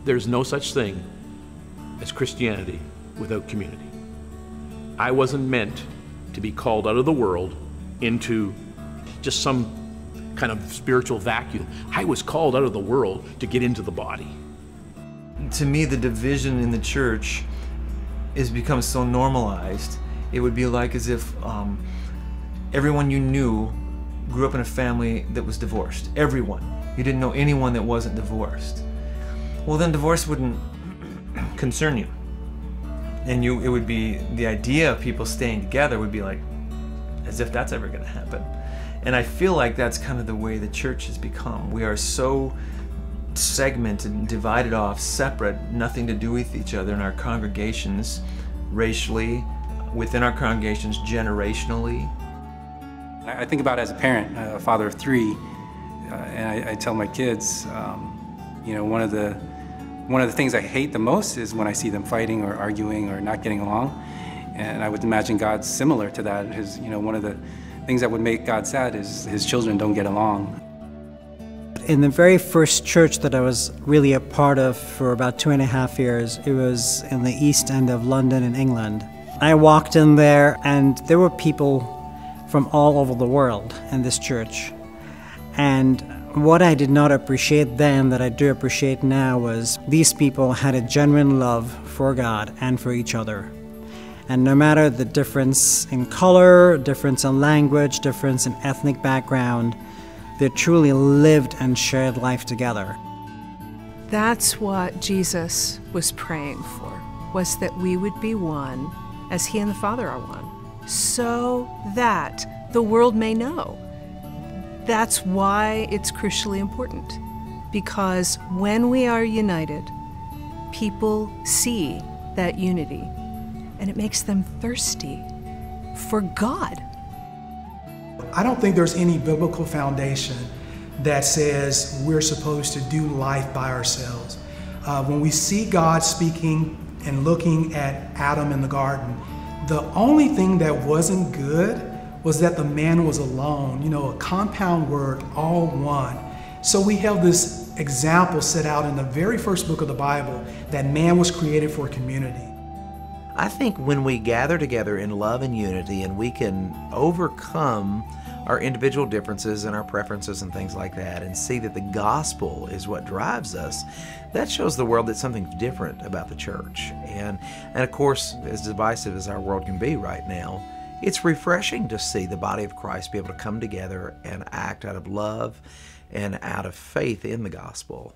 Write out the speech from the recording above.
There's no such thing as Christianity without community. I wasn't meant to be called out of the world into just some kind of spiritual vacuum. I was called out of the world to get into the body. To me, the division in the church has become so normalized. It would be like as if everyone you knew grew up in a family that was divorced. Everyone. You didn't know anyone that wasn't divorced. Well, then divorce wouldn't concern you. And it would be, the idea of people staying together would be like, as if that's ever going to happen. And I feel like that's kind of the way the church has become. We are so segmented and divided off, separate, nothing to do with each other in our congregations, racially, within our congregations, generationally. I think about it as a parent, a father of three, and I tell my kids, you know, one of the things I hate the most is when I see them fighting or arguing or not getting along. And I would imagine God's similar to that. You know, one of the things that would make God sad is his children don't get along. In the very first church that I was really a part of for about 2.5 years, it was in the East End of London in England. I walked in there and there were people from all over the world in this church. And what I did not appreciate then that I do appreciate now was these people had a genuine love for God and for each other. And no matter the difference in color, difference in language, difference in ethnic background, they truly lived and shared life together. That's what Jesus was praying for, was that we would be one as he and the Father are one, so that the world may know. That's why it's crucially important, because when we are united, people see that unity, and it makes them thirsty for God. I don't think there's any biblical foundation that says we're supposed to do life by ourselves. When we see God speaking and looking at Adam in the garden, the only thing that wasn't good was that the man was alone. You know, a compound word, all one. So we have this example set out in the very first book of the Bible that man was created for community. I think when we gather together in love and unity and we can overcome our individual differences and our preferences and things like that and see that the gospel is what drives us, that shows the world that something's different about the church. And of course, as divisive as our world can be right now, it's refreshing to see the body of Christ be able to come together and act out of love and out of faith in the gospel.